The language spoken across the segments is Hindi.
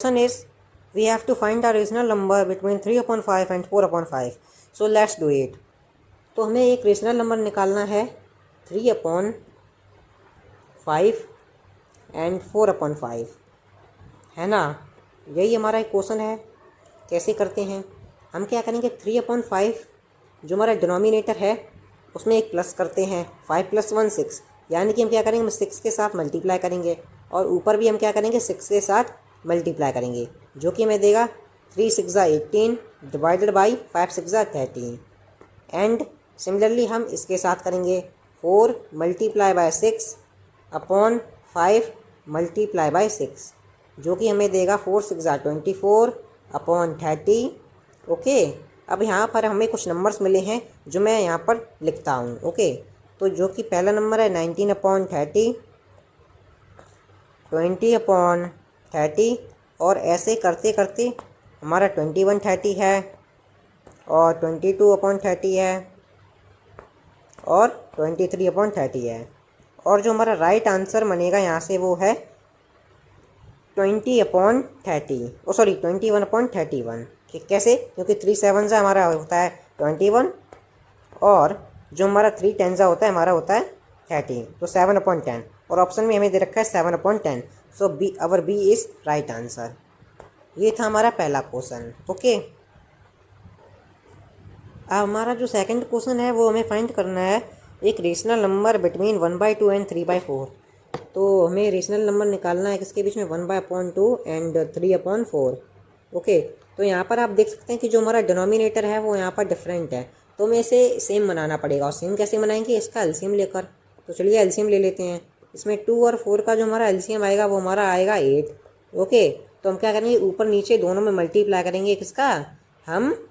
Question is, we have to find a rational number between 3/5 and 4/5. So let's do it. तो हमें एक रेशनल नंबर निकालना है 3/5 एंड 4/5, है ना। यही हमारा एक क्वेश्चन है। कैसे करते हैं हम, क्या करेंगे 3/5 जो हमारा डिनोमिनेटर है उसमें एक प्लस करते हैं, 5 + 1 6, यानी कि हम क्या करेंगे 6 के साथ मल्टीप्लाई करेंगे और ऊपर भी हम क्या करेंगे 6 के साथ मल्टीप्लाई करेंगे, जो कि हमें देगा 3 × 6 = 18 डिवाइडेड बाई 5 × 6 = 13। एंड सिमिलरली हम इसके साथ करेंगे 4 × 6 अपॉन 5 × 6, जो कि हमें देगा 4 × 6 = 24 अपॉन 30। ओके, अब यहाँ पर हमें कुछ नंबर्स मिले हैं जो मैं यहाँ पर लिखता हूँ। ओके, तो जो कि पहला नंबर है 19/30, 20/30, और ऐसे करते करते हमारा 21/30 है और 22/30 है और 23/30 है। और जो हमारा राइट आंसर बनेगा यहाँ से वो है 21/31। कैसे? क्योंकि 3 7 से हमारा होता है 21 और जो हमारा 3 10 से होता है हमारा होता है 30, तो 7/10, और ऑप्शन में हमें दे रखा है 7/10। So B, our B is right answer. ये था हमारा पहला क्वेश्चन। ओके, अब हमारा जो सेकंड क्वेश्चन है वो हमें फाइंड करना है एक रेशनल नंबर बिटवीन 1/2 एंड 3/4। तो हमें रेशनल नंबर निकालना है किसके बीच में, 1/2 एंड 3/4। ओके, तो यहाँ पर आप देख सकते हैं कि जो हमारा डिनोमिनेटर है वो यहाँ पर डिफरेंट है, तो हमें इसे सेम बनाना पड़ेगा। और सेम कैसे बनाएंगे, इसका एलसीएम लेकर। तो चलिए एलसीएम ले लेते हैं। इसमें 2 और 4 का जो हमारा एलसीएम आएगा वो हमारा आएगा 8। ओके, तो हम क्या करेंगे ऊपर नीचे दोनों में मल्टीप्लाई करेंगे किसका, हम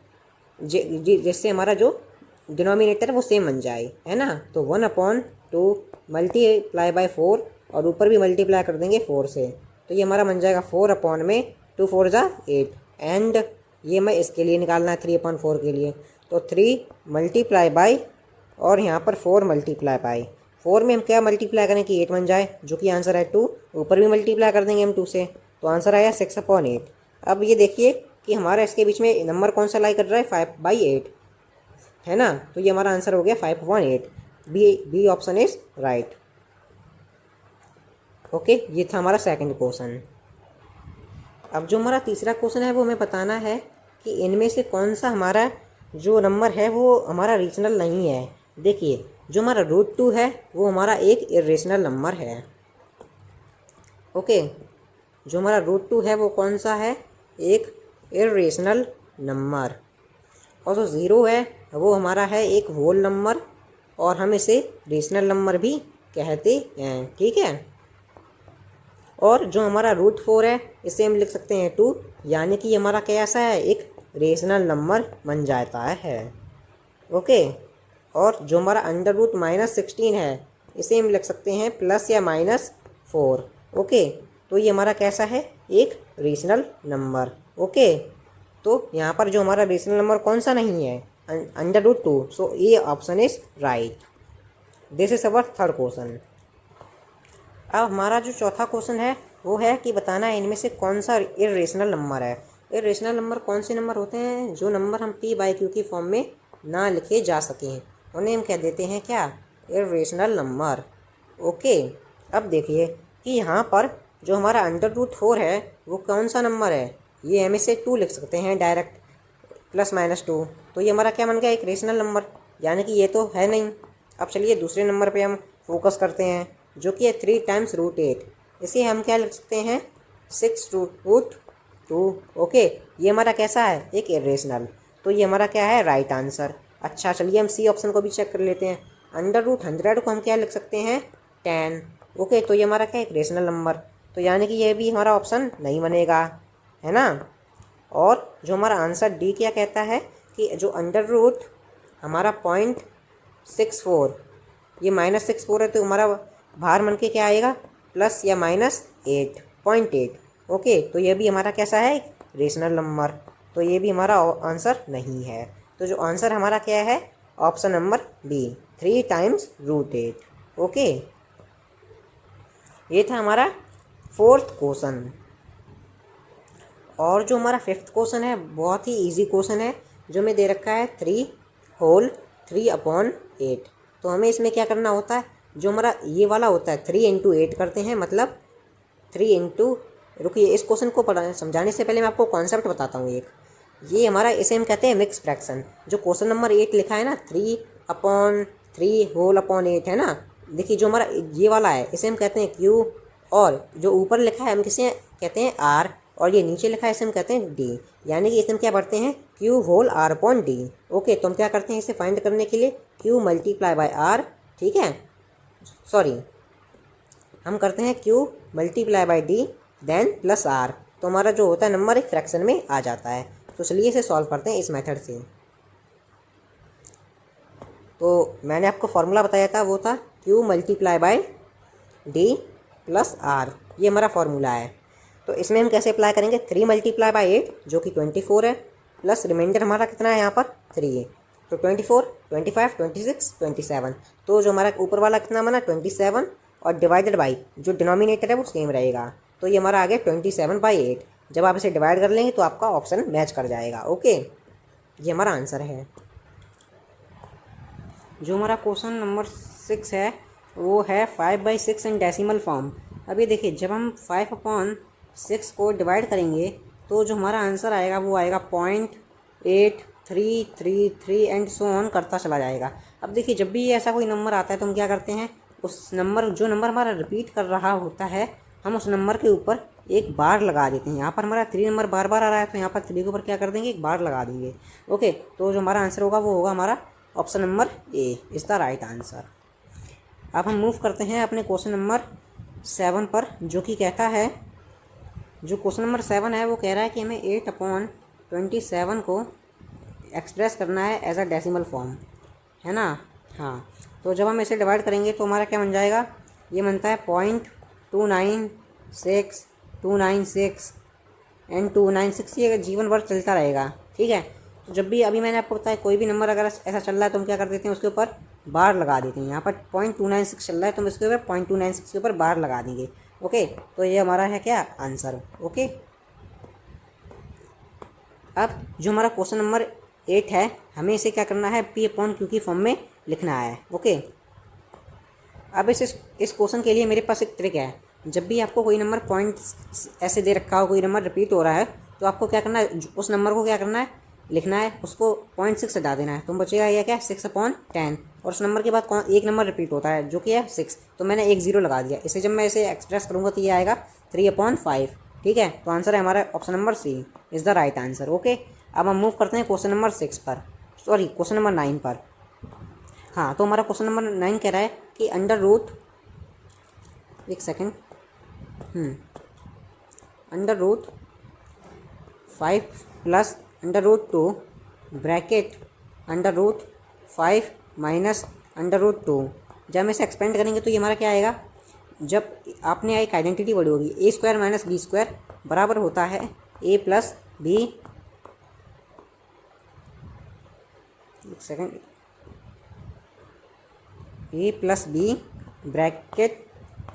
जिससे हमारा जो डिनोमिनेटर है वो सेम बन जाए, है ना। तो 1/2 मल्टीप्लाई बाय 4 और ऊपर भी मल्टीप्लाई कर देंगे 4 से, तो ये हमारा बन जाएगा 4/2 4 = 8। एंड ये मैं इसके लिए निकालना है 3/4 के लिए, तो 3 मल्टीप्लाई बाई और यहाँ पर 4 मल्टीप्लाई बाई 4 में हम क्या मल्टीप्लाई करें कि 8 बन जाए, जो कि आंसर है 2। ऊपर भी मल्टीप्लाई कर देंगे हम 2 से, तो आंसर आया 6/8। अब ये देखिए कि हमारा इसके बीच में नंबर कौन सा लाई कर रहा है, 5/8, है ना। तो ये हमारा आंसर हो गया 5/8। B option is right. Okay, ये था हमारा सेकंड क्वेश्चन। अब जो हमारा तीसरा क्वेश्चन है वो हमें बताना है कि इनमें से कौन सा हमारा जो नंबर है वो हमारा रेशनल नहीं है। देखिए, जो हमारा √2 है वो हमारा एक इरेशनल नंबर है। ओके, जो हमारा √2 है वो कौन सा है, एक इरेशनल नंबर। और जो 0 है वो हमारा है एक होल नंबर, और हम इसे रेशनल नंबर भी कहते हैं, ठीक है। और जो हमारा √4 है इसे हम लिख सकते हैं 2, यानी कि हमारा कैसा है, एक रेशनल नंबर बन जाता है। ओके, और जो हमारा √-16 है इसे हम लिख सकते हैं प्लस या -4। ओके, तो ये हमारा कैसा है, एक रेशनल नंबर। ओके, तो यहाँ पर जो हमारा रेशनल नंबर कौन सा नहीं है, √2। सो ये option is right. This is our third question. अब हमारा जो चौथा क्वेश्चन है वो है कि बताना है इनमें से कौन सा इरेशनल नंबर है। इरेशनल नंबर कौन से नंबर होते हैं, जो नंबर हम p/q की फॉर्म में ना लिखे जा सकें, उन्हें हम कह देते हैं क्या, इरेशनल नंबर। ओके, अब देखिए कि यहाँ पर जो हमारा √4 है वो कौन सा नंबर है, ये हम इसे 2 लिख सकते हैं डायरेक्ट, +-2। तो ये हमारा क्या बन गया, एक रेशनल नंबर, यानी कि ये तो है नहीं। अब चलिए दूसरे नंबर पे हम फोकस करते हैं, जो कि है 3 × √8। इसे हम क्या लिख सकते हैं, 6√2। ओके, ये हमारा कैसा है, एक इरेशनल, तो ये हमारा क्या है, राइट आंसर। अच्छा, चलिए हम सी ऑप्शन को भी चेक कर लेते हैं। √100 को हम क्या लिख सकते हैं, 10। ओके, तो ये हमारा क्या है, एक रेशनल नंबर, तो यानी कि ये भी हमारा ऑप्शन नहीं बनेगा, है ना। और जो हमारा आंसर डी क्या कहता है कि जो √ हमारा 0.64, ये -64 है, तो हमारा बाहर मन के क्या आएगा, प्लस या -8.8। ओके, तो ये भी हमारा कैसा है, रेशनल नंबर, तो ये भी हमारा आंसर नहीं है। तो जो आंसर हमारा क्या है, ऑप्शन नंबर बी, 3 × √8। ओके, ये था हमारा फोर्थ क्वेश्चन। और जो हमारा फिफ्थ क्वेश्चन है बहुत ही इजी क्वेश्चन है, जो में दे रखा है 3/3/8। तो हमें इसमें क्या करना होता है, जो हमारा ये वाला होता है 3 × 8 करते हैं, मतलब 3 इंटू, रुकिए इस क्वेश्चन को पढ़ा समझाने से पहले मैं आपको कॉन्सेप्ट बताता हूँ एक। ये हमारा, इसे हम कहते हैं मिक्स फ्रैक्शन। जो क्वेश्चन नंबर 8 लिखा है ना 3/3/8 है ना, देखिए जो हमारा ये वाला है इसे हम कहते हैं क्यू, और जो ऊपर लिखा है हम किसे कहते हैं आर, और ये नीचे लिखा है इसे हम कहते हैं डी। यानी कि इसे हम क्या पढ़ते हैं Q/R/D। ओके, तो हम क्या करते हैं इसे फाइंड करने के लिए Q × R, ठीक है, सॉरी हम करते हैं Q × D then plus R। तो हमारा जो होता है नंबर एक फ्रैक्शन में आ जाता है। तो चलिए इसे सॉल्व करते हैं इस मेथड से। तो मैंने आपको फॉर्मूला बताया था, वो था Q × D प्लस R, ये हमारा फॉर्मूला है। तो इसमें हम कैसे अप्लाई करेंगे, 3 × 8 जो कि 24 है, प्लस रिमाइंडर हमारा कितना है यहाँ पर 3 है। तो 24, 25, 26, 27। तो जो हमारा ऊपर वाला कितना बना 27, और डिवाइडेड बाई जो डिनोमिनेटर है वो सेम रहेगा। तो ये हमारा आ गया 27/8। जब आप इसे डिवाइड कर लेंगे तो आपका ऑप्शन मैच कर जाएगा। ओके, ये हमारा आंसर है। जो हमारा क्वेश्चन नंबर 6 है वो है 5/6 इन डेसिमल फॉर्म। अभी देखिए जब हम 5/6 को डिवाइड करेंगे तो जो हमारा आंसर आएगा वो आएगा 0.8333 एंड सो ऑन करता चला जाएगा। अब देखिए जब भी ऐसा कोई नंबर आता है तो हम क्या करते हैं, उस नंबर जो नंबर हमारा रिपीट कर रहा होता है हम उस नंबर के ऊपर एक बार लगा देते हैं। यहाँ पर हमारा 3 नंबर बार बार आ रहा है तो यहाँ पर 3 के ऊपर क्या कर देंगे, एक बार लगा देंगे। ओके, तो जो हमारा आंसर होगा वो होगा हमारा option number A is the right answer. अब हम मूव करते हैं अपने क्वेश्चन नंबर 7 पर, जो कि कहता है, जो क्वेश्चन नंबर 7 है वो कह रहा है कि हमें 8/27 को एक्सप्रेस करना है एज अ डेसिमल फॉर्म, है ना। हाँ, तो जब हम इसे डिवाइड करेंगे तो हमारा क्या बन जाएगा, ये बनता है 0.296 एंड 296, ये जीवन भर चलता रहेगा, ठीक है। तो जब भी, अभी मैंने आपको बताया कोई भी नंबर अगर ऐसा चल रहा है तो हम क्या कर देते हैं, उसके ऊपर बार लगा देते हैं। यहाँ पर 0.296 चल रहा है तो हम इसके ऊपर 0.296 के ऊपर बार लगा देंगे। ओके, तो ये हमारा है क्या आंसर। ओके, अब जो हमारा क्वेश्चन नंबर 8 है हमें इसे क्या करना है, P/Q की फॉर्म में लिखना है। ओके, अब इस क्वेश्चन के लिए मेरे पास एक ट्रिक है। जब भी आपको कोई नंबर पॉइंट ऐसे दे रखा हो, कोई नंबर रिपीट हो रहा है, तो आपको क्या करना है, उस नंबर को क्या करना है, लिखना है, उसको 0.6 हटा देना है। तो बचेगा यह क्या 6/10, और उस नंबर के बाद एक नंबर रिपीट होता है जो कि है 6, तो मैंने एक 0 लगा दिया। इसे जब मैं इसे एक्सप्रेस करूँगा तो ये आएगा 3/5, ठीक है। तो आंसर है हमारा option number C is the right answer. Okay, अब हम मूव करते हैं क्वेश्चन नंबर 6 पर, सॉरी क्वेश्चन नंबर 9 पर। हाँ, तो हमारा क्वेश्चन नंबर 9 कह रहा है कि अंडर रूट, एक second, under root 5 plus under root 2 bracket under root 5 minus under root 2। जब हम इसे एक्सपेंड करेंगे तो ये हमारा क्या आएगा, जब आपने एक आइडेंटिटी पढ़ी होगी A² माइनस B² बराबर होता है A प्लस बी, एक second, A plus B bracket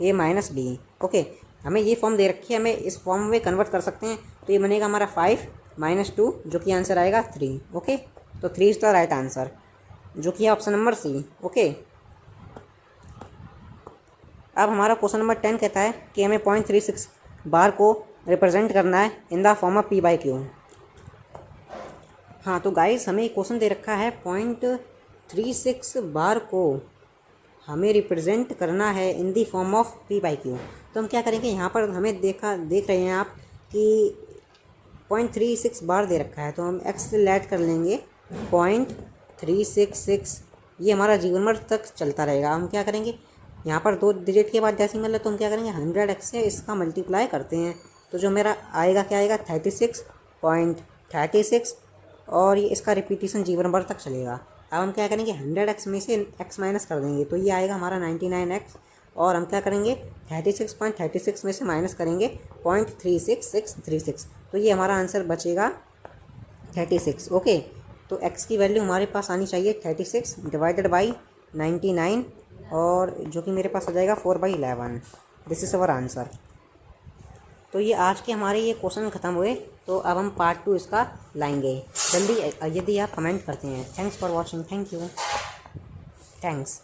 A minus B. Okay, हमें ये फॉर्म दे रखी है, हमें इस फॉर्म में कन्वर्ट कर सकते हैं। तो ये बनेगा हमारा 5 - 2 जो कि आंसर आएगा 3। ओके, तो 3 इज़ द राइट आंसर, जो कि है ऑप्शन नंबर सी। ओके, अब हमारा क्वेश्चन नंबर 10 कहता है कि हमें 0.36 बार को रिप्रेजेंट करना है in the form of P/Q। हाँ, तो गाइस हमें क्वेश्चन दे रखा है 0.36 बार को हमें रिप्रेजेंट करना है इन दी फॉर्म ऑफ P/Q। तो हम क्या करेंगे, यहाँ पर हमें देख रहे हैं आप कि 0.36 बार दे रखा है, तो हम x से ऐड कर लेंगे 0.366, ये हमारा जीवन भर तक चलता रहेगा। हम क्या करेंगे, यहाँ पर 2 डिजिट के बाद डेसिमल है तो हम क्या करेंगे 100x से इसका मल्टीप्लाई करते हैं। तो जो मेरा आएगा क्या आएगा 36.36, और ये इसका रिपीटिशन जीवन भर तक चलेगा। अब हम क्या करेंगे 100x में से x माइनस कर देंगे तो ये आएगा हमारा 99x, और हम क्या करेंगे 36.36 में से माइनस करेंगे 0.36636, तो ये हमारा आंसर बचेगा 36। ओके, तो x की वैल्यू हमारे पास आनी चाहिए 36 डिवाइडेड बाई 99, और जो कि मेरे पास आ जाएगा 4/11। This is our answer. तो ये आज के हमारे ये क्वेश्चन ख़त्म हुए, तो अब हम पार्ट 2 इसका लाएंगे जल्दी, यदि आप कमेंट करते हैं। Thanks for watching, thank you, thanks.